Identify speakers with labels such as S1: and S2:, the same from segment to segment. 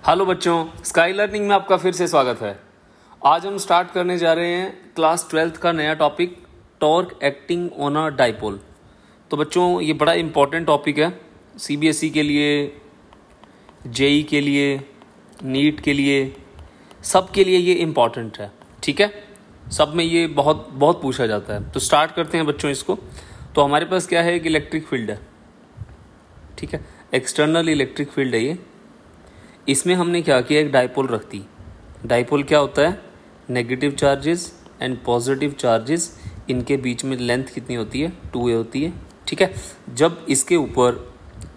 S1: Hello बच्चों, sky learning में आपका फिर से स्वागत है। आज हम स्टार्ट करने जा रहे हैं क्लास 12th का नया topic, torque acting on a dipole. तो बच्चों, ये बड़ा इम्पॉर्टेंट टॉपिक है सीबीएसई के लिए, जेई के लिए, नीट के लिए, सब के लिए ये इम्पॉर्टेंट है। ठीक है, सब में ये बहुत बहुत पूछा जाता है। तो स्टार्ट करते हैं बच्चों इसको। तो हमारे पास क्या है, एक इलेक्ट्रिक फील्ड है। ठीक है, एक्सटर्नल इलेक्ट्रिक फील्ड है ये। इसमें हमने क्या किया, एक डाइपोल रख दी। डाइपोल क्या होता है, negative charges and positive charges, इनके बीच में लेंथ कितनी होती है, 2a होती है। ठीक है, जब इसके ऊपर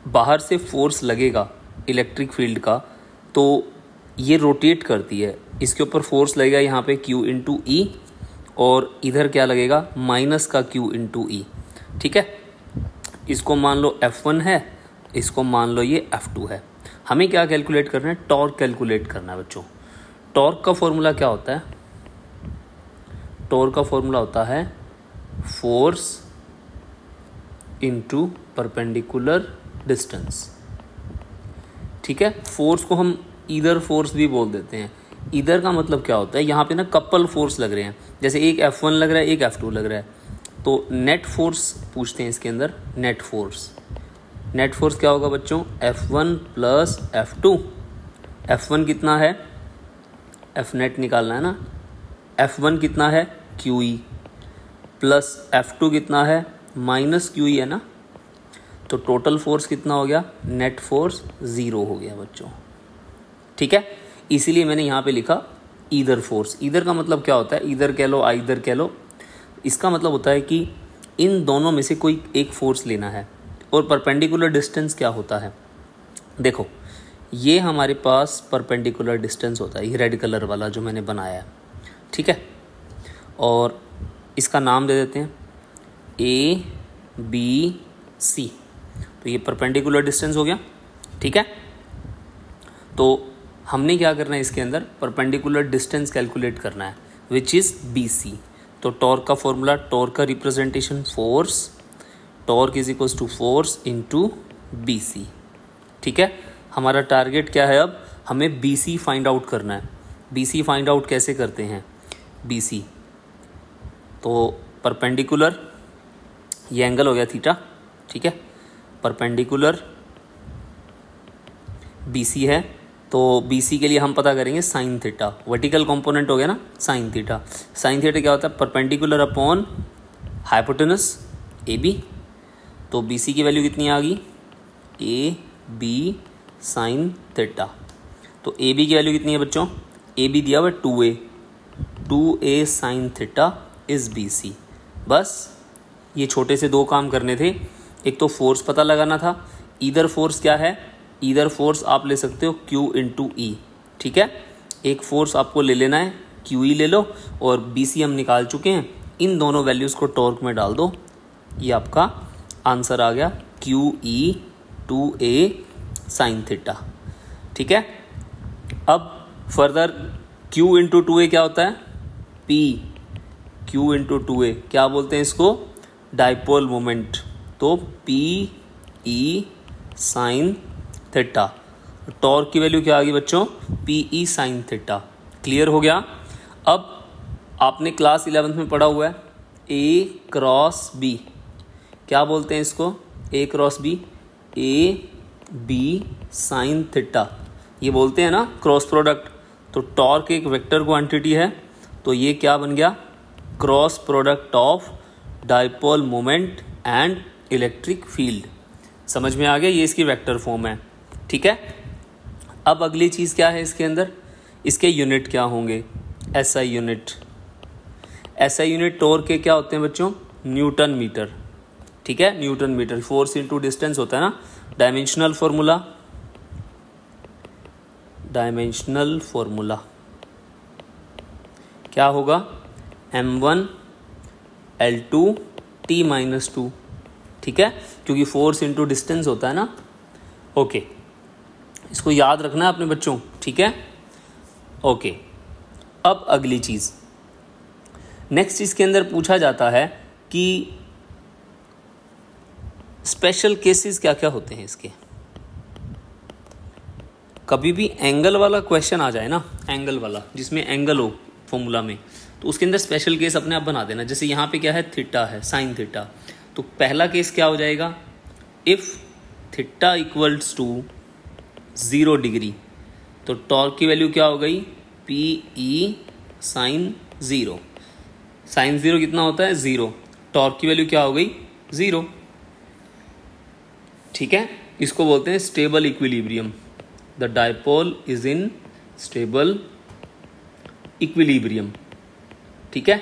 S1: बाहर से फोर्स लगेगा इलेक्ट्रिक फील्ड का, तो ये रोटेट करती है। इसके ऊपर फोर्स लगेगा यहाँ पे Q इंटू ई, और इधर क्या लगेगा, माइनस का Q इंटू ई। ठीक है, इसको मान लो F1 है, इसको मान लो ये F2 है। हमें क्या कैलकुलेट करना है, टॉर्क कैलकुलेट करना है बच्चों। टॉर्क का फॉर्मूला क्या होता है, टॉर्क का फॉर्मूला होता है फोर्स इनटू परपेंडिकुलर डिस्टेंस। ठीक है, फोर्स को हम ईदर फोर्स भी बोल देते हैं। ईदर का मतलब क्या होता है, यहाँ पे ना कपल फोर्स लग रहे हैं, जैसे एक F1 लग रहा है, एक F2 लग रहा है। तो नेट फोर्स पूछते हैं इसके अंदर, नेट फोर्स। नेट फोर्स क्या होगा बच्चों, F1 प्लस F2। F1 कितना है, F नेट निकालना है ना। F1 कितना है, QE, प्लस F2 कितना है, माइनस QE है ना। तो टोटल फोर्स कितना हो गया, नेट फोर्स 0 हो गया बच्चों। ठीक है, इसीलिए मैंने यहाँ पे लिखा ईदर फोर्स। ईदर का मतलब क्या होता है, ईदर कह लो, आइदर कह लो। इसका मतलब होता है कि इन दोनों में से कोई एक फोर्स लेना है। और परपेंडिकुलर डिस्टेंस क्या होता है, देखो ये हमारे पास परपेंडिकुलर डिस्टेंस होता है, ये रेड कलर वाला जो मैंने बनाया है। ठीक है, और इसका नाम दे देते हैं ABC। तो ये परपेंडिकुलर डिस्टेंस हो गया। ठीक है, तो हमने क्या करना है, इसके अंदर परपेंडिकुलर डिस्टेंस कैलकुलेट करना है, विच इज़ BC। तो टॉर्क का फॉर्मूला, टॉर्क का representation force, torque is equals to force into BC। ठीक है, हमारा टारगेट क्या है, अब हमें BC फाइंड आउट करना है। BC फाइंड आउट कैसे करते हैं, BC तो परपेंडिकुलर, ये एंगल हो गया थीटा। ठीक है, परपेंडिकुलर BC है, तो BC के लिए हम पता करेंगे साइन थीटा। वर्टिकल कंपोनेंट हो गया ना, साइन थीटा। साइन थीटा क्या होता है, परपेंडिकुलर अपॉन हाइपोटेनस AB। तो BC की वैल्यू कितनी आ गई, AB साइन थीटा। तो AB की वैल्यू कितनी है बच्चों, AB दिया हुआ 2A sine theta is BC। बस ये छोटे से दो काम करने थे। एक तो फोर्स पता लगाना था, ईदर फोर्स क्या है, ईदर फोर्स आप ले सकते हो Q इंटू ई। ठीक है, एक फोर्स आपको ले लेना है, QE ले लो, और BC हम निकाल चुके हैं। इन दोनों वैल्यूज़ को टॉर्क में डाल दो, ये आपका आंसर आ गया, QE 2A साइन थीटा। ठीक है, अब फर्दर Q इंटू 2A क्या होता है, P। Q इंटू 2A क्या बोलते हैं इसको, डाइपोल मोमेंट। तो PE साइन थीटा। टॉर्क की वैल्यू क्या आ गई बच्चों, PE साइन थीटा। क्लियर हो गया। अब आपने क्लास 11th में पढ़ा हुआ है A क्रॉस B, क्या बोलते हैं इसको, A cross B, AB sine theta, ये बोलते हैं ना क्रॉस प्रोडक्ट। तो टॉर्क एक वेक्टर क्वांटिटी है, तो ये क्या बन गया, cross product of dipole moment and electric field. समझ में आ गया, ये इसकी वेक्टर फॉर्म है। ठीक है, अब अगली चीज़ क्या है इसके अंदर, इसके यूनिट क्या होंगे, SI unit. SI unit torque के क्या होते हैं बच्चों, न्यूटन मीटर। ठीक है, newton metre. Force into distance होता है ना, डायमेंशनल फॉर्मूला, डायमेंशनल फॉर्मूला क्या होगा, M1 L2 T माइनस 2। ठीक है, क्योंकि फोर्स इनटू डिस्टेंस होता है ना। ओके, इसको याद रखना है अपने बच्चों। ठीक है, ओके। अब अगली चीज़, नेक्स्ट इसके अंदर पूछा जाता है कि स्पेशल केसेस क्या क्या होते हैं इसके। कभी भी एंगल वाला क्वेश्चन आ जाए ना, एंगल वाला जिसमें एंगल हो फॉर्मूला में, तो उसके अंदर स्पेशल केस अपने आप बना देना। जैसे यहाँ पे क्या है, थीटा है, साइन थीटा, तो पहला केस क्या हो जाएगा, if theta equals to 0 degree, तो टॉर्क की वैल्यू क्या हो गई, पी ई साइन 0। साइन 0 कितना होता है, 0। टॉर्क की वैल्यू क्या हो गई, 0। ठीक है, इसको बोलते हैं stable equilibrium. The dipole is in stable equilibrium. ठीक है।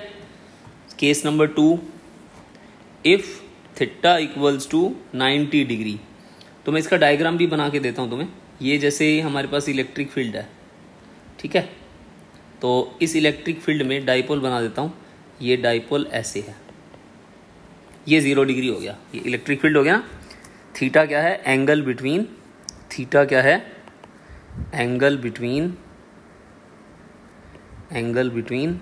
S1: Case number 2, if theta equals to 90 degree, तो मैं इसका डायग्राम भी बना के देता हूं तुम्हें। ये जैसे हमारे पास इलेक्ट्रिक फील्ड है, ठीक है, तो इस इलेक्ट्रिक फील्ड में डायपोल बना देता हूं। ये डायपोल ऐसे है, ये 0 डिग्री हो गया, ये इलेक्ट्रिक फील्ड हो गया। थीटा क्या है, एंगल बिटवीन, थीटा क्या है, angle between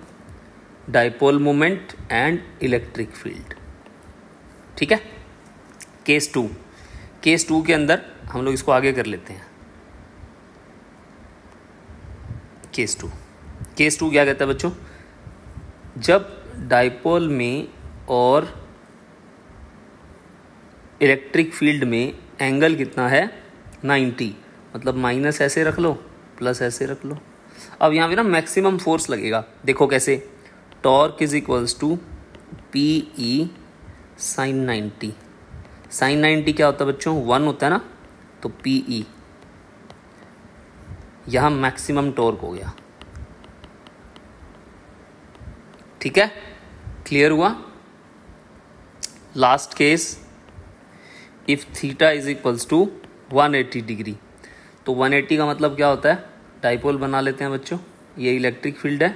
S1: dipole moment and electric field. ठीक है। केस 2, केस 2 के अंदर हम लोग इसको आगे कर लेते हैं। केस 2 क्या कहता है बच्चों, जब डायपोल में और इलेक्ट्रिक फील्ड में एंगल कितना है, 90, मतलब माइनस ऐसे रख लो, प्लस ऐसे रख लो। अब यहाँ पे ना मैक्सिमम फोर्स लगेगा, देखो कैसे, torque is equals to P E sine 90। Sine 90 क्या होता है बच्चों, 1 होता है ना, तो पी ई, यहाँ मैक्सिमम टॉर्क हो गया। ठीक है, क्लियर हुआ। Last case, if theta is equals to 180 degree, तो 180 का मतलब क्या होता है, डायपोल बना लेते हैं बच्चों। ये इलेक्ट्रिक फील्ड है,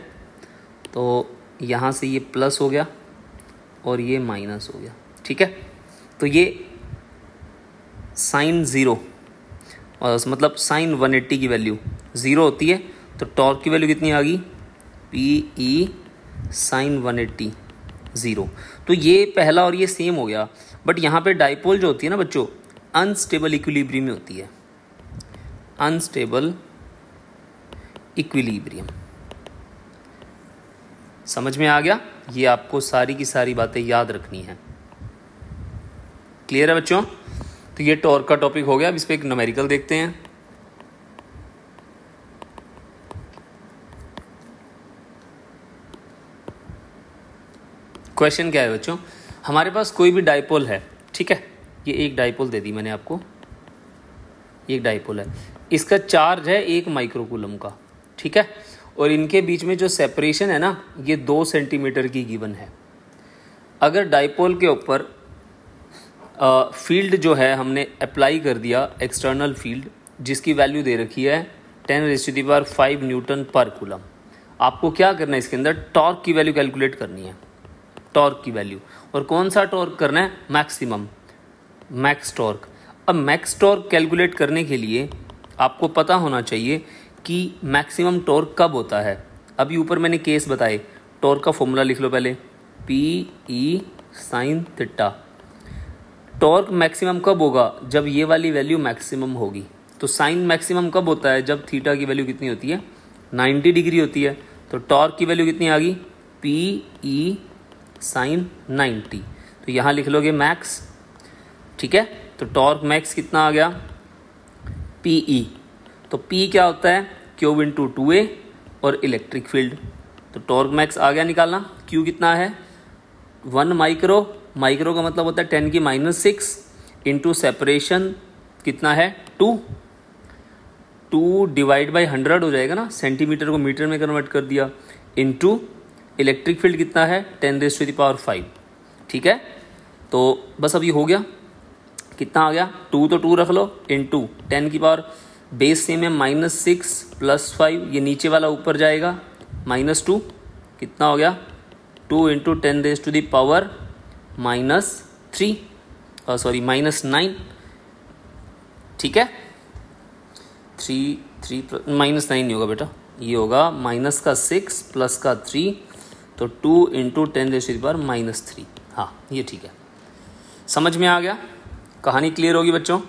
S1: तो यहाँ से ये प्लस हो गया और ये माइनस हो गया। ठीक है, तो ये साइन 0, मतलब साइन 180 की वैल्यू 0 होती है, तो टॉर्क की वैल्यू कितनी आ गई, पी ई साइन 180 0। तो ये पहला और ये सेम हो गया, बट यहाँ पे डायपोल जो होती है ना बच्चों, अनस्टेबल इक्विलिब्रियम में होती है, अनस्टेबल इक्विलिब्रियम। समझ में आ गया, ये आपको सारी की सारी बातें याद रखनी है। क्लियर है बच्चों। तो ये टॉर्क का टॉपिक हो गया। अब इस पे एक न्यूमेरिकल देखते हैं। क्वेश्चन क्या है बच्चों, हमारे पास कोई भी डायपोल है, ठीक है, ये एक डायपोल दे दी मैंने आपको, एक डायपोल है, इसका चार्ज है 1 माइक्रोकूलम का, ठीक है, और इनके बीच में जो सेपरेशन है ना, ये 2 सेंटीमीटर की गिवन है। अगर डायपोल के ऊपर फील्ड जो है हमने अप्लाई कर दिया, एक्सटर्नल फील्ड, जिसकी वैल्यू दे रखी है 10⁵ न्यूटन पर कूलम, आपको क्या करना है, इसके अंदर टॉर्क की वैल्यू कैलकुलेट करनी है, टॉर्क की वैल्यू। और कौन सा टॉर्क करना है, मैक्सिमम, मैक्स टॉर्क। अब मैक्स टॉर्क कैलकुलेट करने के लिए आपको पता होना चाहिए कि मैक्सिमम टॉर्क कब होता है। अभी ऊपर मैंने केस बताए, टॉर्क का फॉर्मूला लिख लो पहले, P E sine theta. Torque maximum कब होगा, जब ये वाली वैल्यू मैक्सिमम होगी। तो साइन मैक्सिमम कब होता है, जब थीटा की वैल्यू कितनी होती है, 90 डिग्री होती है। तो टॉर्क की वैल्यू कितनी आ गई, पी ई साइन 90, तो यहाँ लिख लोगे मैक्स, ठीक है। तो टॉर्क मैक्स कितना आ गया, पी ई, तो पी क्या होता है, क्यू इंटू 2a और इलेक्ट्रिक फील्ड, तो टॉर्क मैक्स आ गया निकालना। क्यू कितना है, 1 माइक्रो, माइक्रो का मतलब होता है 10⁻⁶, इंटू सेपरेशन कितना है 2 डिवाइड बाई 100 हो जाएगा ना, सेंटीमीटर को मीटर में कन्वर्ट कर दिया, इंटू इलेक्ट्रिक फील्ड कितना है 10⁵, ठीक है। तो बस अभी हो गया, कितना आ गया, 2 तो 2 रख लो, इंटू 10 की पावर, बेस सेम है -6 + 5, ये नीचे वाला ऊपर जाएगा, -2, कितना हो गया, 2 इंटू 10⁻³ -9, ठीक है। 3 -9 नहीं होगा बेटा, ये होगा -6 + 3, तो 2 इंटू 10⁻⁻3, हाँ ये ठीक है। समझ में आ गया, कहानी क्लियर होगी बच्चों।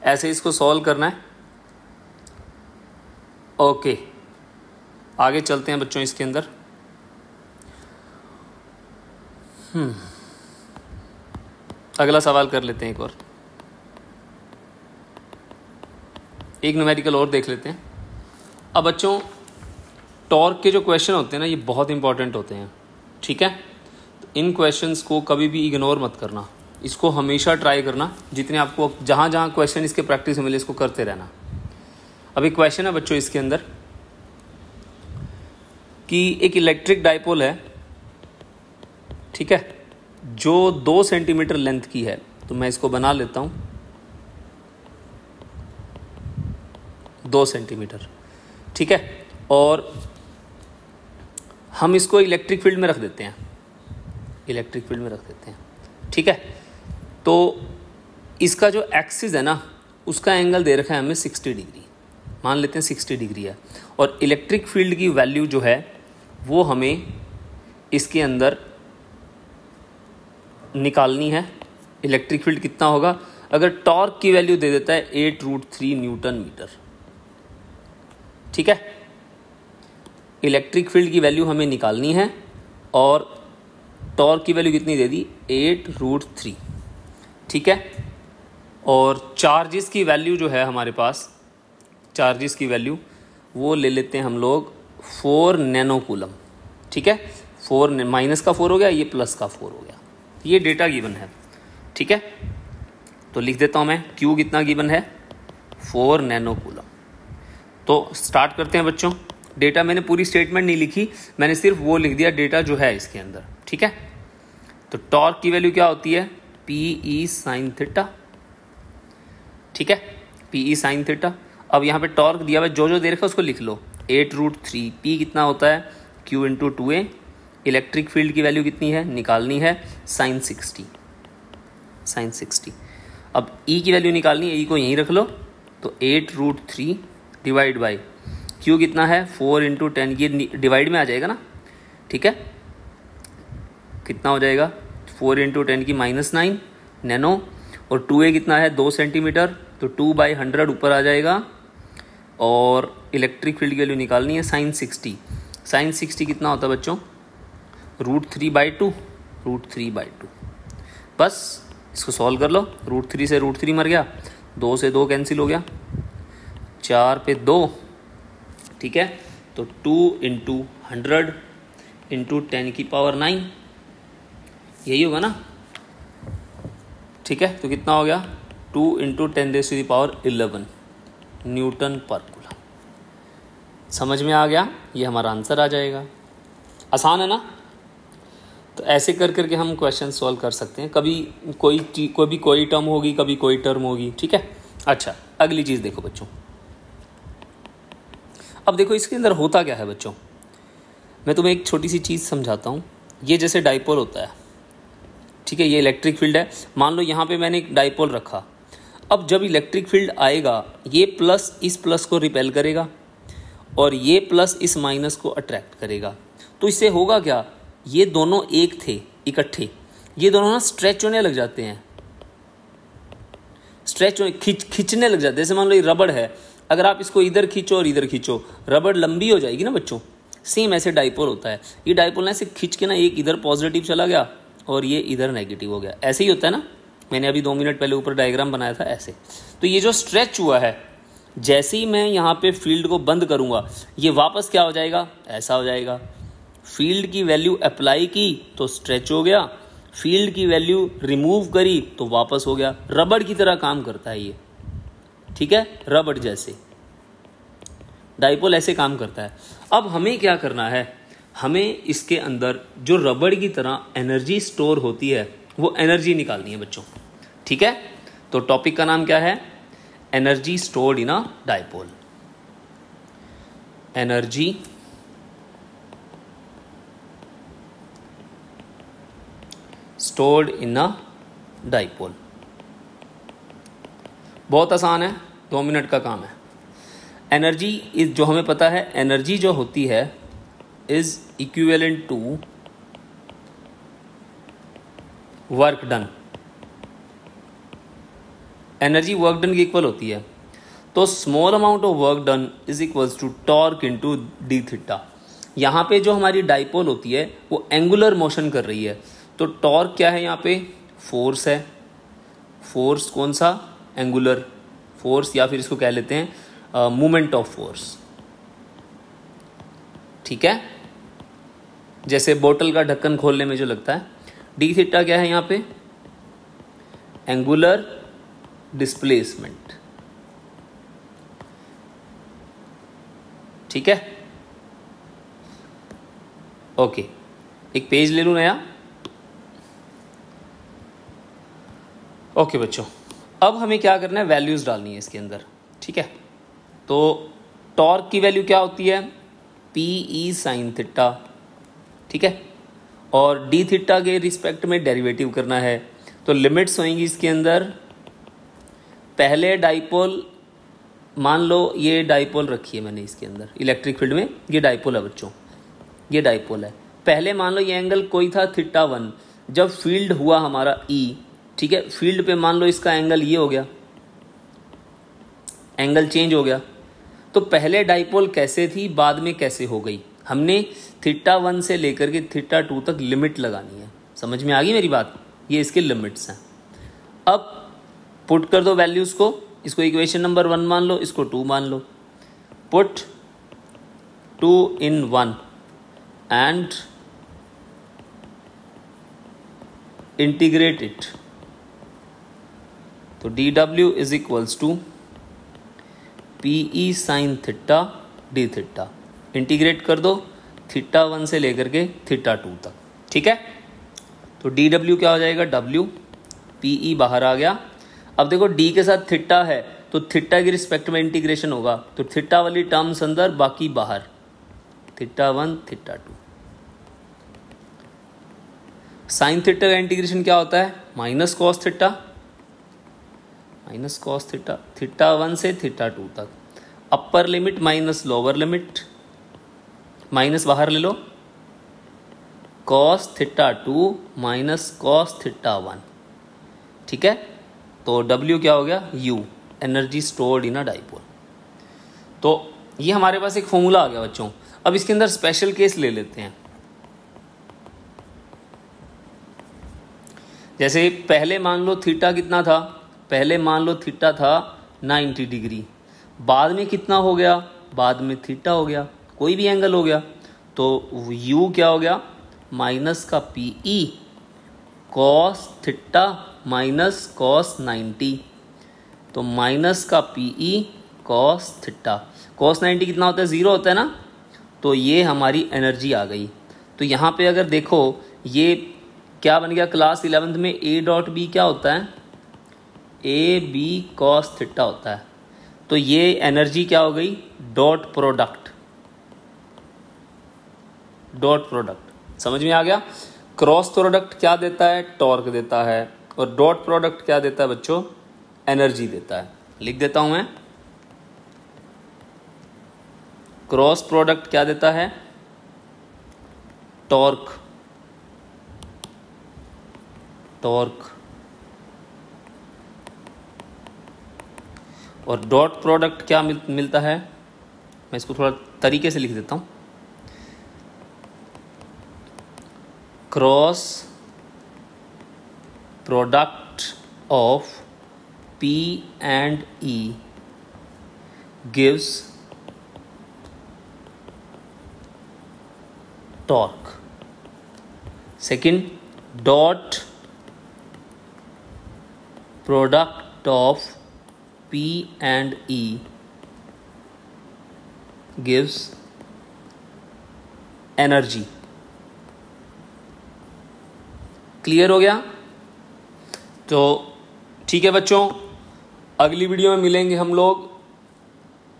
S1: ऐसे इसको सॉल्व करना है, ओके, आगे चलते हैं बच्चों इसके अंदर। अगला सवाल कर लेते हैं, एक न्यूमेरिकल और देख लेते हैं। अब बच्चों टॉर्क के जो क्वेश्चन होते हैं ना, ये बहुत इंपॉर्टेंट होते हैं, ठीक है। तो इन क्वेश्चंस को कभी भी इग्नोर मत करना, इसको हमेशा ट्राई करना, जितने आपको जहाँ जहाँ क्वेश्चन इसके प्रैक्टिस मिले इसको करते रहना। अब एक क्वेश्चन है बच्चों इसके अंदर कि एक इलेक्ट्रिक डाइपोल है, ठीक है, जो 2 सेंटीमीटर लेंथ की है। तो मैं इसको बना लेता हूँ 2 सेंटीमीटर, ठीक है, और हम इसको इलेक्ट्रिक फील्ड में रख देते हैं, इलेक्ट्रिक फील्ड में रख देते हैं, ठीक है। तो इसका जो एक्सिस है ना, उसका एंगल दे रखा है हमें 60 डिग्री, मान लेते हैं 60 डिग्री है, और इलेक्ट्रिक फील्ड की वैल्यू जो है वो हमें इसके अंदर निकालनी है। इलेक्ट्रिक फील्ड कितना होगा, अगर टॉर्क की वैल्यू दे देता है 8√3 न्यूटन मीटर, ठीक है। इलेक्ट्रिक फील्ड की वैल्यू हमें निकालनी है और टॉर्क की वैल्यू कितनी दे दी, 8√3, ठीक है। और चार्जेस की वैल्यू जो है हमारे पास, चार्जेस की वैल्यू वो ले लेते हैं हम लोग 4 नैनो कूलम, ठीक है। 4 माइनस का 4 हो गया, ये प्लस का 4 हो गया, ये डेटा गिवन है, ठीक है। तो लिख देता हूँ मैं, क्यू कितना गिवन है, 4 नैनो कूलम। तो स्टार्ट करते हैं बच्चों। डेटा मैंने पूरी स्टेटमेंट नहीं लिखी, मैंने सिर्फ वो लिख दिया डेटा जो है इसके अंदर, ठीक है। तो टॉर्क की वैल्यू क्या होती है, PE साइन थीटा, ठीक है, PE साइन थीटा। अब यहाँ पे टॉर्क दिया हुआ, जो जो दे रखा है उसको लिख लो, 8√3, P कितना होता है, Q into 2A। Electric field की वैल्यू कितनी है, निकालनी है, साइन 60, साइन 60। अब E की वैल्यू निकालनी है, E को यहीं रख लो, तो 8√3 डिवाइड बाई Q कितना है, 4 इंटू 10, ये डिवाइड में आ जाएगा ना, ठीक है। कितना हो जाएगा, 4 इंटू 10 की -9 नैनो, और 2A कितना है, 2 सेंटीमीटर, तो 2/100 ऊपर आ जाएगा। और इलेक्ट्रिक फील्ड की वैल्यू निकालनी है, साइन 60। साइन 60 कितना होता है बच्चों, √3/2, √3/2। बस इसको सॉल्व कर लो, √3 से √3 मर गया, 2 से 2 कैंसिल हो गया, 4 पे 2, ठीक है। तो 2 इंटू 100 इंटू 10 की पावर 9, यही होगा ना, ठीक है। तो कितना हो गया, 2 इंटू 10⁻11 न्यूटन पर कूलम। समझ में आ गया, ये हमारा आंसर आ जाएगा। आसान है ना। तो ऐसे कर करके हम क्वेश्चन सॉल्व कर सकते हैं, कभी कोई टर्म होगी, कभी कोई टर्म होगी, ठीक है। अच्छा, अगली चीज़ देखो बच्चों। अब देखो इसके अंदर होता क्या है बच्चों, मैं तुम्हें एक छोटी सी चीज़ समझाता हूँ। ये जैसे डाइपोल होता है, ठीक है, ये इलेक्ट्रिक फील्ड है। मान लो यहाँ पे मैंने एक डाइपोल रखा, अब जब इलेक्ट्रिक फील्ड आएगा, ये प्लस इस प्लस को रिपेल करेगा और ये प्लस इस माइनस को अट्रैक्ट करेगा। तो इससे होगा क्या, ये दोनों एक थे इकट्ठे, ये दोनों ना स्ट्रेच होने लग जाते हैं, स्ट्रेच खींचने लग जाते हैं। जैसे मान लो ये रबड़ है, अगर आप इसको इधर खींचो और इधर खींचो, रबड़ लंबी हो जाएगी ना बच्चों। सेम ऐसे डाइपोल होता है, ये डाइपोल ना ऐसे खींच के ना एक इधर पॉजिटिव चला गया और ये इधर नेगेटिव हो गया, ऐसे ही होता है ना। मैंने अभी 2 मिनट पहले ऊपर डायग्राम बनाया था ऐसे। तो ये जो स्ट्रेच हुआ है, जैसे ही मैं यहाँ पे फील्ड को बंद करूँगा, ये वापस क्या हो जाएगा, ऐसा हो जाएगा। फील्ड की वैल्यू अप्लाई की तो स्ट्रेच हो गया, फील्ड की वैल्यू रिमूव करी तो वापस हो गया। रबड़ की तरह काम करता है ये, ठीक है, रबड़ जैसे डाइपोल ऐसे काम करता है। अब हमें क्या करना है, हमें इसके अंदर जो रबड़ की तरह एनर्जी स्टोर होती है वो एनर्जी निकालनी है बच्चों, ठीक है। तो टॉपिक का नाम क्या है, energy stored in a dipole. Energy stored in a dipole. बहुत आसान है, 2 मिनट का काम है। एनर्जी इज, जो हमें पता है, एनर्जी जो होती है is equivalent to work done. Energy work done की इक्वल होती है। तो small amount of work done is equals to torque into D theta. यहाँ पे जो हमारी डाइपोल होती है वो एंगुलर मोशन कर रही है, तो टॉर्क क्या है यहाँ पे, फोर्स है। फोर्स कौन सा, एंगुलर फोर्स, या फिर इसको कह लेते हैं मोमेंट ऑफ फोर्स। ठीक है, जैसे बोतल का ढक्कन खोलने में जो लगता है। डी थीटा क्या है यहाँ पे, एंगुलर डिस्प्लेसमेंट। ठीक है, ओके, एक पेज ले लूं नया। ओके बच्चों, अब हमें क्या करना है, वैल्यूज डालनी है इसके अंदर। ठीक है, तो टॉर्क की वैल्यू क्या होती है, पी ई साइन थीटा। ठीक है, और डी थीटा के रिस्पेक्ट में डेरिवेटिव करना है, तो लिमिट्स होंगी इसके अंदर। पहले डाइपोल, मान लो ये डाइपोल रखी है मैंने इसके अंदर इलेक्ट्रिक फील्ड में, ये डाइपोल है बच्चों, ये डाइपोल है। पहले मान लो ये एंगल कोई था θ1, जब फील्ड हुआ हमारा E, ठीक है, फील्ड पे मान लो इसका एंगल ये हो गया, एंगल चेंज हो गया। तो पहले डाइपोल कैसे थी, बाद में कैसे हो गई, हमने θ1 से लेकर के θ2 तक लिमिट लगानी है। समझ में आ गई मेरी बात, ये इसके लिमिट्स हैं। अब पुट कर दो वैल्यूज को, इसको इक्वेशन नंबर 1 मान लो, इसको 2 मान लो। Put 2 in 1 and integrate it, तो dw is equals to pe sin theta D theta. Integrate कर दो θ1 से लेकर के θ2 तक। ठीक है, तो dw क्या हो जाएगा, w, pe बाहर आ गया। अब देखो d के साथ थीटा है, तो थीटा की रिस्पेक्ट में इंटीग्रेशन होगा, तो थीटा वाली टर्म्स अंदर, बाकी बाहर, θ1 θ2। साइन थीटा का इंटीग्रेशन क्या होता है, minus cos theta, minus cos theta, θ1 से θ2 तक। Upper limit minus lower limit, minus बाहर ले लो, कॉस θ2 माइनस कॉस θ1। ठीक है, तो W क्या हो गया, U, energy stored in a dipole. तो ये हमारे पास एक फॉर्मूला आ गया बच्चों। अब इसके अंदर स्पेशल केस ले लेते हैं। जैसे पहले मान लो थीटा कितना था, पहले मान लो थीटा था 90 डिग्री, बाद में कितना हो गया, बाद में थीटा हो गया, कोई भी एंगल हो गया, तो U क्या हो गया, माइनस का PE cos theta minus cos 90, तो माइनस का PE कॉस थीटा। कॉस 90 कितना होता है, 0 होता है ना, तो ये हमारी एनर्जी आ गई। तो यहाँ पे अगर देखो ये क्या बन गया, क्लास 11th में A डॉट बी क्या होता है, ए बी कॉस थीटा होता है। तो ये एनर्जी क्या हो गई, डॉट प्रोडक्ट, डॉट प्रोडक्ट। समझ में आ गया, क्रॉस प्रोडक्ट क्या देता है, टॉर्क देता है, और डॉट प्रोडक्ट क्या देता है बच्चों, एनर्जी देता है। लिख देता हूं मैं, क्रॉस प्रोडक्ट क्या देता है, टॉर्क, टॉर्क, और डॉट प्रोडक्ट क्या मिलता है, मैं इसको थोड़ा तरीके से लिख देता हूं, cross product of P and E gives torque. Second, dot product of P and E gives energy. Clear हो गया? तो ठीक है बच्चों, अगली वीडियो में मिलेंगे हम लोग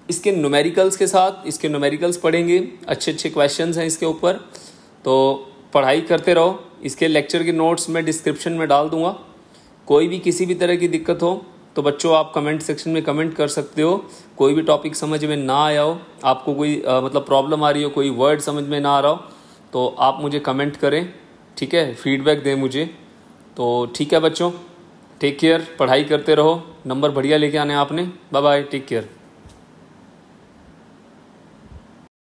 S1: इसके न्यूमेरिकल्स के साथ। इसके न्यूमेरिकल्स पढ़ेंगे, अच्छे अच्छे क्वेश्चंस हैं इसके ऊपर, तो पढ़ाई करते रहो। इसके लेक्चर के नोट्स मैं डिस्क्रिप्शन में डाल दूंगा। कोई भी किसी भी तरह की दिक्कत हो तो बच्चों आप कमेंट सेक्शन में कमेंट कर सकते हो। कोई भी टॉपिक समझ में ना आया हो, आपको कोई मतलब प्रॉब्लम आ रही हो, कोई वर्ड समझ में ना आ रहा हो, तो आप मुझे कमेंट करें, ठीक है, फीडबैक दें मुझे। तो ठीक है बच्चों, टेक केयर, पढ़ाई करते रहो, नंबर बढ़िया लेके आने आपने। Bye bye, take care.